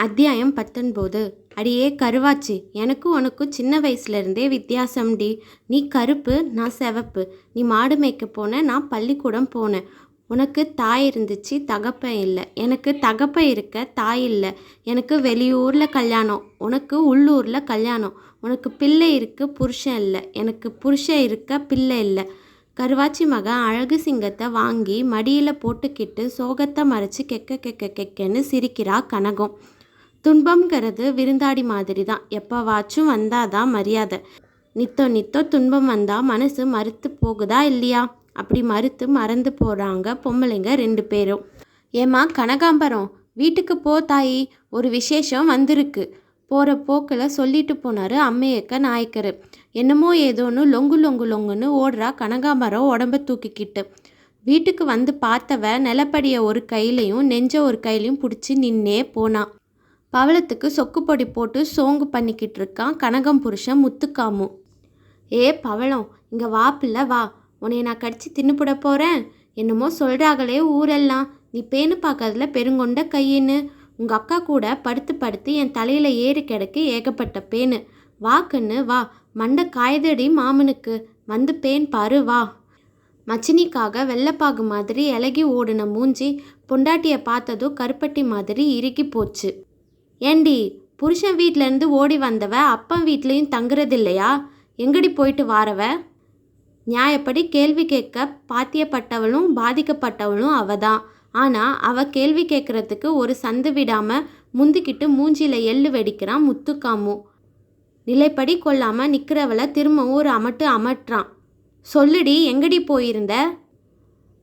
அத்தியாயம் 19. அடியே கருவாச்சி, எனக்கும் உனக்கும் சின்ன வயசுலேருந்தே வித்தியாசம்டி. நீ கருப்பு, நான் சிவப்பு. நீ மாடு மேய்க்க போன, நான் பள்ளிக்கூடம் போனேன். உனக்கு தாய் இருந்துச்சு, தகப்பன் இல்லை. எனக்கு தகப்பன் இருக்க, தாய் இல்லை. எனக்கு வெளியூரில் கல்யாணம், உனக்கு உள்ளூரில் கல்யாணம். உனக்கு பிள்ளை இருக்கு, புருஷன் இல்லை. எனக்கு புருஷன் இருக்க, பிள்ளை இல்லை. கருவாச்சி மகன் அழகு சிங்கத்தை வாங்கி மடியில் போட்டுக்கிட்டு சோகத்தை மறைச்சி கெக்க கெக்க கெக்கன்னு சிரிக்கிறா கனகம். துன்பம்ங்கிறது விருந்தாடி மாதிரி தான், எப்போவாச்சும் வந்தாதான் மரியாதை. நித்தோ துன்பம் வந்தால் மனசு மறுத்து போகுதா இல்லையா? அப்படி மறுத்து மறந்து போகிறாங்க பொம்பளைங்க 2 பேரும். ஏம்மா கனகாம்பரம், வீட்டுக்கு போ தாயி, ஒரு விசேஷம் வந்திருக்கு. போகிற போக்கில் சொல்லிட்டு போனார் அம்மையக்க நாயக்கர். என்னமோ ஏதோன்னு லொங்கு லொங்கு லொங்குன்னு ஓடுறா கனகாம்பரம் உடம்ப தூக்கிக்கிட்டு. வீட்டுக்கு வந்து பார்த்தவ நிலப்படியை ஒரு கையிலையும் நெஞ்ச ஒரு கையிலையும் பிடிச்சி நின்னே போனான். பவளத்துக்கு சொக்கு பொடி போட்டு சோங்கு பண்ணிக்கிட்டு இருக்கான் கனகம் புருஷன் முத்துக்காமு. ஏ பவளம், இங்கே வா பிள்ளை வா, உன்னைய நான் கடிச்சு தின்னுபுட போகிறேன். என்னமோ சொல்கிறாங்களே ஊரெல்லாம், நீ பேணு பார்க்கறதுல பெருங்கொண்ட கையின்னு. உங்கள் அக்கா கூட படுத்து படுத்து என் தலையில் ஏறி கிடக்கு ஏகப்பட்ட பேனு. வாக்குன்னு வா, மண்டை காய்தடி மாமனுக்கு, வந்து பேன் பாரு வா. மச்சினிக்காக வெள்ளைப்பாகு மாதிரி இலகி ஓடின மூஞ்சி பொண்டாட்டியை பார்த்ததும் கருப்பட்டி மாதிரி இறுக்கி போச்சு. ஏண்டி, புருஷன் வீட்டிலேருந்து ஓடி வந்தவ அப்பன் வீட்லேயும் தங்குறது இல்லையா? எங்கடி போயிட்டு வாரவ? நியாயப்படி கேள்வி கேட்க பாத்தியப்பட்டவளும் பாதிக்கப்பட்டவளும் அவ தான். ஆனால் அவள் கேள்வி கேட்குறதுக்கு ஒரு சந்து விடாமல் முந்திக்கிட்டு மூஞ்சியில் எள்ளு வெடிக்கிறான் முத்துக்காமு. நிலைப்படி கொள்ளாமல் நிற்கிறவளை திரும்பவும் ஒரு அமட்டுறான். சொல்லுடி, எங்கடி போயிருந்த?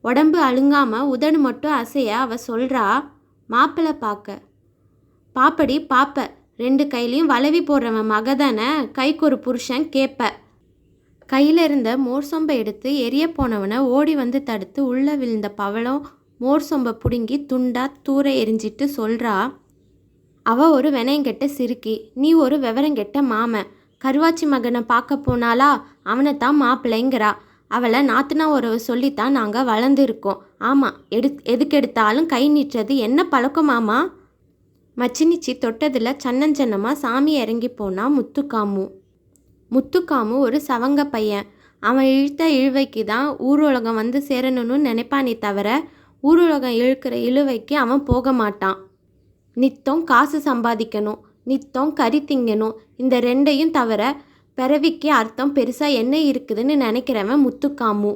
உடம்பு அழுங்காமல் உதடு மட்டும் அசைய அவள் சொல்கிறா, மாப்பிள்ளை பார்க்க. பாப்படி பாப்ப, 2 கையிலையும் வளவி போடுறவன் மகதானே, கைக்கு ஒரு புருஷன் கேட்ப. கையில் இருந்த மோர் சொம்பை எடுத்து எரிய போனவனை ஓடி வந்து தடுத்து உள்ளே விழுந்த பவளம் மோர் சொம்பை பிடுங்கி துண்டா தூர எரிஞ்சிட்டு சொல்கிறா, அவள் ஒரு வெனையங்கெட்ட சிறுக்கி, நீ ஒரு விவரங்கெட்ட மாமன். கருவாச்சி மகனை பார்க்க போனாலா, அவனைத்தான் மாப்பிள்ளைங்கிறா. அவளை நாத்துனா உறவு சொல்லித்தான் நாங்கள் வளர்ந்துருக்கோம். ஆமாம், எதுக்கெடுத்தாலும் கை நீட்டுறது என்ன பழக்கமாமா? மச்சினிச்சி தொட்டதில் சன்னஞ்சன்னமாக சாமி இறங்கி போனால் முத்துக்காமு ஒரு சவங்க பையன். அவன் இழுத்த இழுவைக்கு தான் ஊருலகம் வந்து சேரணும்னு நினைப்பானே தவிர ஊருலகம் இழுக்கிற இழுவைக்கு அவன் போக மாட்டான். நித்தம் காசு சம்பாதிக்கணும், நித்தம் கறி திங்கணும், இந்த 2ஐயும் தவிர பிறவிக்கு அர்த்தம் பெருசாக என்ன இருக்குதுன்னு நினைக்கிறவன் முத்துக்காமு.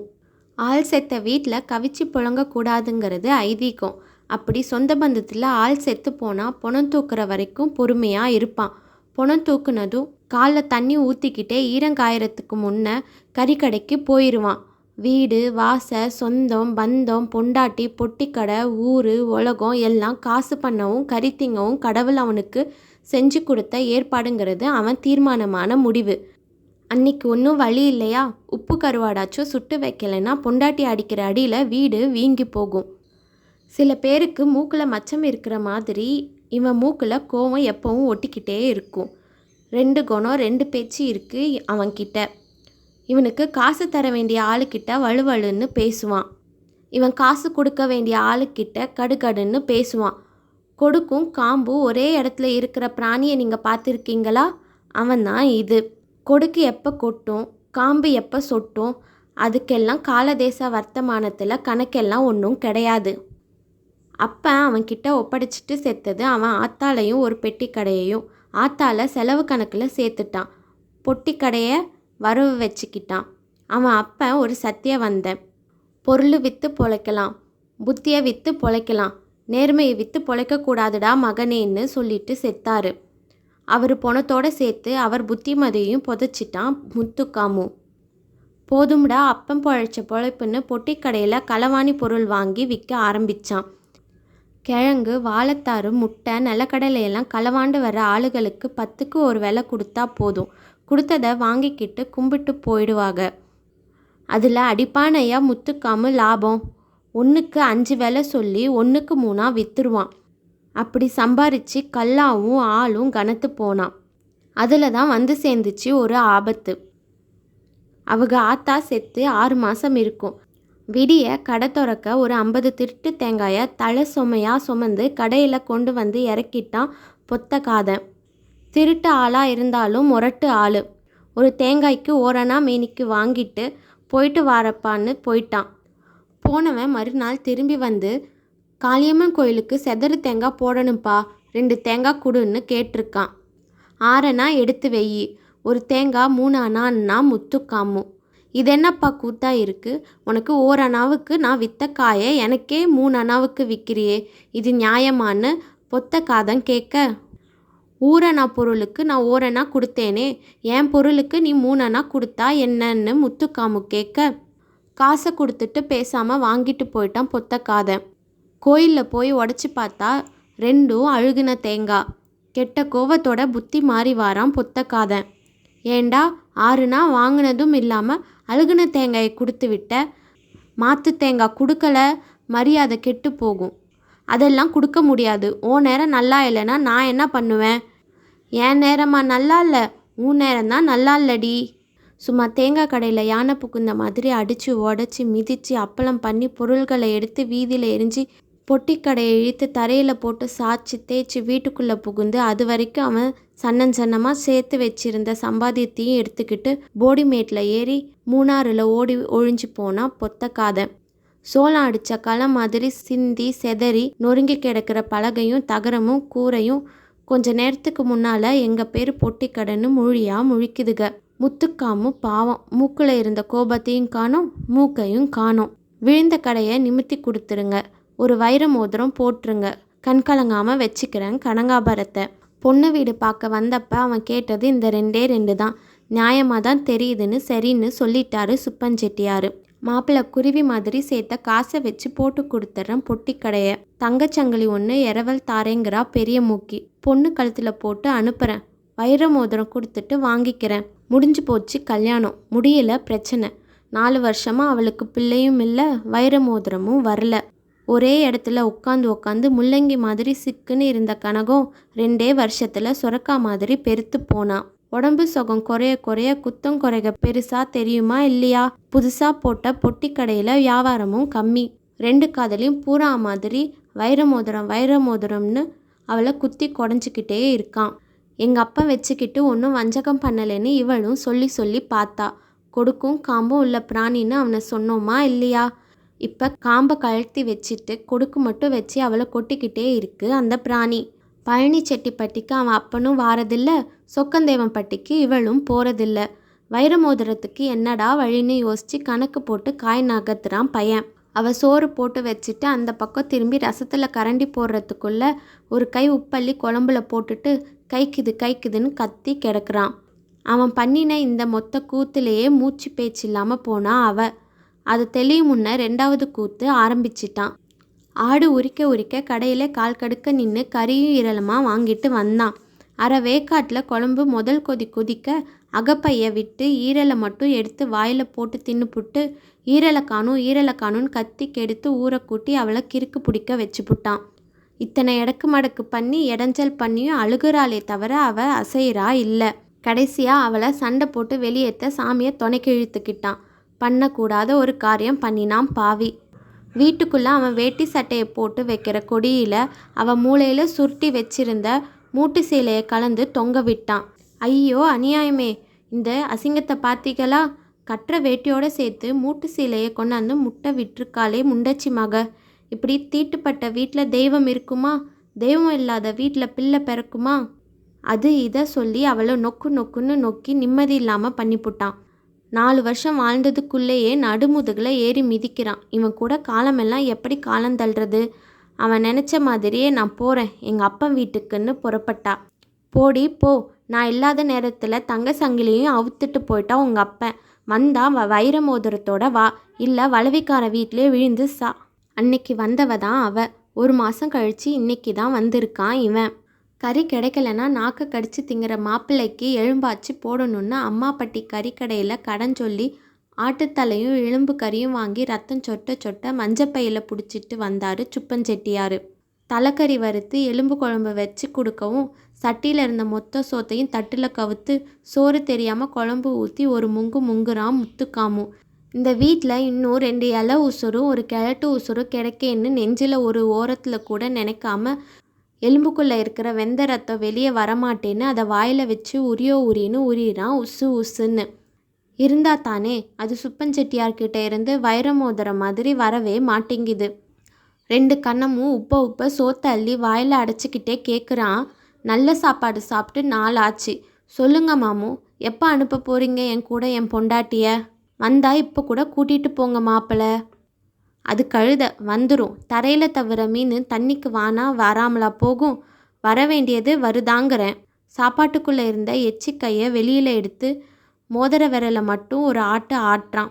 ஆள் செத்த வீட்டில் கவிச்சி புழங்கக்கூடாதுங்கிறது ஐதீகம். அப்படி சொந்த பந்தத்தில் ஆள் செத்து போனால் பொணம் தூக்குற வரைக்கும் பொறுமையாக இருப்பான். பொணம் தூக்குனதும் காலில் தண்ணி ஊற்றிக்கிட்டே ஈரங்காயறதுக்கு முன்னே கறிக்கடைக்கு போயிடுவான். வீடு வாச சொந்தம் பந்தம் பொண்டாட்டி பொட்டிக்கடை ஊர் உலகம் எல்லாம் காசு பண்ணவும் கறி திங்கவும் கடவுள் அவனுக்கு செஞ்சு கொடுத்த ஏற்பாடுங்கிறது அவன் தீர்மானமான முடிவு. அன்னைக்கு ஒன்றும் வழி இல்லையா, உப்பு கருவாடாச்சும் சுட்டு வைக்கலைன்னா பொண்டாட்டி அடிக்கிற அடியில் வீடு வீங்கி போகும். சில பேருக்கு மூக்கில் மச்சம் இருக்கிற மாதிரி இவன் மூக்கில் கோவம் எப்பவும் ஒட்டிக்கிட்டே இருக்கும். 2 குணம் 2 பேச்சு இருக்குது அவன்கிட்ட. இவனுக்கு காசு தர வேண்டிய ஆளுக்கிட்ட வலுவலுன்னு பேசுவான். இவன் காசு கொடுக்க வேண்டிய ஆளுக்கிட்ட கடுகடுன்னு பேசுவான். கொடுக்கும் காம்பு ஒரே இடத்துல இருக்கிற பிராணியை நீங்கள் பார்த்துருக்கீங்களா? அவன் தான் இது. கொடுக்கு எப்போ கொட்டும், காம்பு எப்போ சொட்டும், அதுக்கெல்லாம் காலதேச வர்த்தமானத்தில் கணக்கெல்லாம் ஒன்றும் கிடையாது. அப்போ அவன்கிட்ட ஒப்படைச்சிட்டு செத்தது அவன் ஆத்தாலையும் ஒரு பெட்டி கடையையும். ஆத்தால செலவு கணக்கில் சேர்த்துட்டான், பொட்டி கடையை வரவு வச்சுக்கிட்டான். அவன் அப்போ ஒரு சத்தியவந்தன். பொருள் விற்று பொழைக்கலாம், புத்தியை விற்று பொழைக்கலாம், நேர்மையை விற்று பொழைக்கக்கூடாதுடா மகனேன்னு சொல்லிட்டு செத்தாரு. அவர் பொணத்தோடு சேர்த்து அவர் புத்திமதியையும் புதைச்சிட்டான் முத்துக்காமு. போதும்டா அப்பம் பொழைச்ச பொழைப்புன்னு பொட்டி கடையில் களவாணி பொருள் வாங்கி விற்க ஆரம்பித்தான். கிழங்கு வாழைத்தாறு முட்டை நிலக்கடலையெல்லாம் களவாண்டு வர ஆளுகளுக்கு 10க்கு ஒரு விலை கொடுத்தா போதும். கொடுத்ததை வாங்கிக்கிட்டு கும்பிட்டு போயிடுவாங்க. அதில் அடிப்பானையா முத்துக்காமு லாபம். 1க்கு 5 விலை சொல்லி 1க்கு 3 விற்றுருவான். அப்படி சம்பாரித்து கல்லாவும் ஆளும் கனத்து போனான். அதில் தான் வந்து சேர்ந்துச்சு ஒரு ஆபத்து. அவங்க ஆத்தா செத்து 6 மாதம் இருக்கும். விடிய கடை திறக்க ஒரு 50 திருட்டு தேங்காயை தலை சுமையாக சுமந்து கடையில் கொண்டு வந்து இறக்கிட்டான் பொத்த காதன். திருட்டு ஆளாக இருந்தாலும் முரட்டு ஆள். ஒரு தேங்காய்க்கு ஓரணா மேனிக்கு வாங்கிட்டு போயிட்டு வாரப்பான்னு போயிட்டான். போனவன் மறுநாள் திரும்பி வந்து, காளியம்மன் கோயிலுக்கு செதறு தேங்காய் போடணும்ப்பா, 2 தேங்காய் கொடுன்னு கேட்டிருக்கான். 6 எடுத்து வெயி, ஒரு தேங்காய் 3 முத்துக்காமு. இது என்னப்பா கூத்தா இருக்கு? உனக்கு ஓரணாவுக்கு நான் வித்த காயை எனக்கே 3 விற்கிறியே, இது நியாயமான்னு பொத்த காதன் கேட்க, ஊரணா பொருளுக்கு நான் ஓரணா கொடுத்தேனே, என் பொருளுக்கு நீ 3 கொடுத்தா என்னன்னு முத்துக்காமு கேட்க, காசை கொடுத்துட்டு பேசாமல் வாங்கிட்டு போயிட்டான் பொத்த காதன். கோயிலில் போய் உடச்சி பார்த்தா 2 அழுகுன தேங்காய். கெட்ட கோவத்தோட புத்தி மாறி வாரான் பொத்த காதன். ஏண்டா 6 வாங்கினதும் இல்லாமல் அழுகுன தேங்காயை கொடுத்து விட்ட, மாற்று தேங்காய் கொடுக்கல மரியாதை கெட்டு போகும். அதெல்லாம் கொடுக்க முடியாது. உன் நேரம் நல்லா இல்லைன்னா நான் என்ன பண்ணுவேன்? என் நேரமா நல்லா இல்லை, உன் நேரம்தான் நல்லா இல்லடி. சும்மா தேங்காய் கடையில் யானை புகுந்த மாதிரி அடித்து உடச்சி மிதித்து அப்பளம் பண்ணி பொருள்களை எடுத்து வீதியில் எரிஞ்சு பொட்டிக்கடையை இழுத்து தரையில் போட்டு சாய்ச்சி தேய்ச்சி வீட்டுக்குள்ளே புகுந்து அது வரைக்கும் அவன் சன்னமாக சேர்த்து வச்சிருந்த சம்பாத்தியத்தையும் எடுத்துக்கிட்டு போடிமேட்டில் ஏறி மூணாறில் ஓடி ஒழிஞ்சு போனான் பொத்த காதன். சோளம் அடித்த களை மாதிரி சிந்தி செதறி நொறுங்கி கிடக்கிற பலகையும் தகரமும் கூரையும் கொஞ்ச நேரத்துக்கு முன்னால் எங்கள் பேர் பொட்டிக்கடைன்னு மொழியாக முழிக்குதுக. முத்துக்காமு பாவம், மூக்கில் இருந்த கோபத்தையும் காணோம், மூக்கையும் காணோம். விழுந்த கடையை நிமித்தி கொடுத்துருங்க, ஒரு வைர மோதிரம் போட்டுருங்க, கண்கலங்காமல் வச்சுக்கிறேன் கனகாபரத்தை. பொண்ணு வீடு பார்க்க வந்தப்ப அவன் கேட்டது இந்த 2 தான். நியாயமாக தான் தெரியுதுன்னு சரின்னு சொல்லிட்டாரு சுப்பஞ்செட்டியார். மாப்பிள்ளை குருவி மாதிரி சேர்த்த காசை வச்சு போட்டு கொடுத்துட்றேன் பொட்டிக்கடையை. தங்கச்சங்கிலி ஒன்று இரவல் தாரேங்கிறா பெரிய மூக்கி. பொண்ணு கழுத்தில் போட்டு அனுப்புகிறேன், வைர மோதிரம் கொடுத்துட்டு வாங்கிக்கிறேன். முடிஞ்சு போச்சு கல்யாணம், முடியல பிரச்சனை. 4 வருஷமாக அவளுக்கு பிள்ளையும் இல்லை, வைர மோதிரமும் வரல. ஒரே இடத்துல உட்காந்து முள்ளங்கி மாதிரி சிக்குன்னு இருந்த கனகம் 2 வருஷத்தில் சுரக்கா மாதிரி பெருத்து போனான். உடம்பு சுகம் குறைய குறைய குத்தம் குறைக பெருசாக தெரியுமா இல்லையா? புதுசாக போட்ட பொட்டி கடையில் வியாபாரமும் கம்மி. 2 காதலையும் பூரா மாதிரி வைர மோதிரம்னு அவளை குத்தி குடஞ்சிக்கிட்டே இருக்கான். எங்கள் அப்பா வச்சுக்கிட்டு ஒன்றும் வஞ்சகம் பண்ணலைன்னு இவளும் சொல்லி பார்த்தா. கொடுக்கும் காம்பும் உள்ள பிராணின்னு அவனை சொன்னோமா இல்லையா? இப்போ காம்பை கழட்டி வச்சுட்டு கொடுக்கு மட்டும் வச்சு அவளை கொட்டிக்கிட்டே இருக்கு அந்த பிராணி. பழனி செட்டிப்பட்டிக்கு அவன் அப்பனும் வாரதில்ல, சொக்கந்தேவன் பட்டிக்கு இவளும் போகிறதில்ல. வைர மோதிரத்துக்கு என்னடா வழின்னு யோசித்து கணக்கு போட்டு காய் நகர்த்துறான் பையன். அவள் சோறு போட்டு வச்சுட்டு அந்த பக்கம் திரும்பி ரசத்தில் கரண்டி போடுறதுக்குள்ளே ஒரு கை உப்பள்ளி குழம்புல போட்டுட்டு கைக்குதுன்னு கத்தி கிடக்குறான். அவன் பண்ணின இந்த மொத்த கூத்துலேயே மூச்சு பேச்சு இல்லாமல் போனா அவ. அது தெளியும் முன்ன 2வது கூத்து ஆரம்பிச்சிட்டான். ஆடு உரிக்க கடையில் கால் கடுக்க நின்று கறியும் ஈரலமாக வாங்கிட்டு வந்தான். அரை வேக்காட்டில் குழம்பு முதல் கொதிக்க அகப்பையை விட்டு ஈரலை மட்டும் எடுத்து வாயில் போட்டு தின்னுப்புட்டு ஈரலை காணும்னு கத்தி கெடுத்து ஊரை கூட்டி அவளை கிறுக்கு பிடிக்க வச்சுப்புட்டான். இத்தனை எடக்கு மடக்கு பண்ணி இடைஞ்சல் பண்ணியும் அழுகுறாளே தவிர அவள் அசைகிறா இல்லை. கடைசியாக அவளை சண்டை போட்டு வெளியேற்ற சாமியை துணைக்கு இழுத்துக்கிட்டான். பண்ணக்கூடாத ஒரு காரியம் பண்ணினான் பாவி. வீட்டுக்குள்ளே அவன் வேட்டி சட்டையை போட்டு வைக்கிற கொடியில் அவன் மூளையில் சுருட்டி வச்சிருந்த மூட்டு சீலையை கலந்து தொங்க விட்டான். ஐயோ அநியாயமே, இந்த அசிங்கத்தை பார்த்தீங்களா? கட்டுற வேட்டியோடு சேர்த்து மூட்டு சீலையை கொண்டாந்து முட்டை விட்டுருக்காளே முண்டச்சி மக. இப்படி தீட்டுப்பட்ட வீட்டில் தெய்வம் இருக்குமா? தெய்வம் இல்லாத வீட்டில் பிள்ளை பிறக்குமா? அது இதை சொல்லி அவளை நொக்குன்னு நொக்கி நிம்மதி இல்லாமல் பண்ணிப்புட்டான். 4 வருஷம் வாழ்ந்ததுக்குள்ளேயே நடுமுதுகில் ஏறி மிதிக்கிறான். இவன் கூட காலமெல்லாம் எப்படி காலம் தள்ளுறது? அவன் நினச்ச மாதிரியே நான் போகிறேன் எங்கள் அப்பன் வீட்டுக்குன்னு புறப்பட்டா. போடி போ, நான் இல்லாத நேரத்தில் தங்க சங்கிலியும் அவுத்துட்டு போயிட்டா உங்கள் அப்பன். வந்தா வைர மோதிரத்தோட வா, இல்லை வளவிக்கார வீட்டிலே விழுந்து சா. அன்னைக்கு வந்தவ தான் அவ. 1 மாதம் கழித்து இன்னைக்கு தான் வந்திருக்கான் இவன். கறி கிடைக்கலன்னா நாக்கை கடிச்சு திங்கிற மாப்பிள்ளைக்கு எலும்பாச்சு போடணுன்னு அம்மாப்பட்டி கறிக்கடையில் கடன் சொல்லி ஆட்டுத்தலையும் எலும்பு கறியும் வாங்கி ரத்தம் சொட்ட மஞ்சப்பையில் பிடிச்சிட்டு வந்தார் சுப்பஞ்செட்டியார். தலைக்கறி வறுத்து எலும்பு குழம்பு வச்சு கொடுக்கவும் சட்டியில் இருந்த மொத்த சோத்தையும் தட்டில் கவுத்து சோறு தெரியாமல் குழம்பு ஊற்றி ஒரு முங்குறான் முத்துக்காமு. இந்த வீட்டில் இன்னும் 2 இலை உசுரும் ஒரு கிழட்டு உசுரும் கிடைக்கேன்னு நெஞ்சில் ஒரு ஓரத்தில் கூட நினைக்காம எலும்புக்குள்ளே இருக்கிற வெந்த ரத்தம் வெளியே வரமாட்டேன்னு அதை வாயில் வச்சு உரின்னு உரிறான் உசு உசுன்னு. இருந்தா தானே அது சுப்பஞ்செட்டியார்கிட்ட இருந்து வைர மோதிரம் மாதிரி வரவே மாட்டேங்குது. 2 கண்ணமும் உப்ப சோத்த அள்ளி வாயில் அடைச்சிக்கிட்டே கேட்குறான். நல்ல சாப்பாடு சாப்பிட்டு 4 ஆச்சு. சொல்லுங்க மாமு, எப்போ அனுப்ப போகிறீங்க என் கூட என் பொண்டாட்டிய? வந்தா இப்போ கூட கூட்டிகிட்டு போங்க மாப்பிள்ள. அது கழுத வந்துடும். தரையில் தவிர மீன் தண்ணிக்கு வானா வராமலா போகும்? வர வேண்டியது வருதாங்கிறேன். சாப்பாட்டுக்குள்ளே இருந்த எச்சிக்கையை வெளியில் எடுத்து மோதிர விரலை மட்டும் ஒரு ஆட்டுறான்.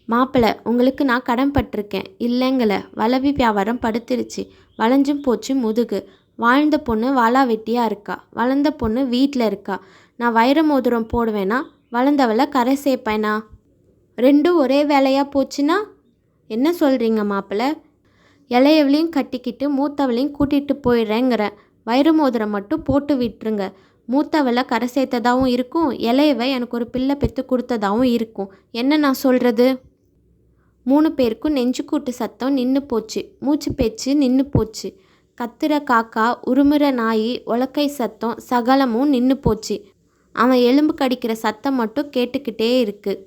மாப்பிள்ள, உங்களுக்கு நான் கடன் பட்டிருக்கேன் இல்லைங்கள. வளவி வியாபாரம் படுத்துருச்சு. வளைஞ்சும் போச்சு முதுகு. வாழ்ந்த பொண்ணு வாளா வெட்டியாக இருக்கா. வளர்ந்த பொண்ணு வீட்டில் இருக்கா. நான் வைர மோதிரம் போடுவேனா வளர்ந்தவளை கரை சேர்ப்பேனா? 2 ஒரே வேலையாக போச்சுன்னா என்ன சொல்கிறீங்க மாப்பிள்ள? இளையவளையும் கட்டிக்கிட்டு மூத்தவளையும் கூட்டிகிட்டு போயிடுறேங்கிற. வைர மோதிரம் மட்டும் போட்டு விட்டுருங்க. மூத்தவளை கரை சேர்த்ததாகவும் இருக்கும், இளையவை எனக்கு ஒரு பிள்ளை பெற்று கொடுத்ததாகவும் இருக்கும். என்ன நான் சொல்கிறது? 3 பேருக்கும் நெஞ்சுக்கூட்டு சத்தம் நின்று போச்சு. மூச்சு பேச்சு நின்று போச்சு. கத்துற காக்கா, உருமுற நாய், உலக்கை சத்தம் சகலமும் நின்று போச்சு. அவன் எலும்பு கடிக்கிற சத்தம் மட்டும் கேட்டுக்கிட்டே இருக்குது.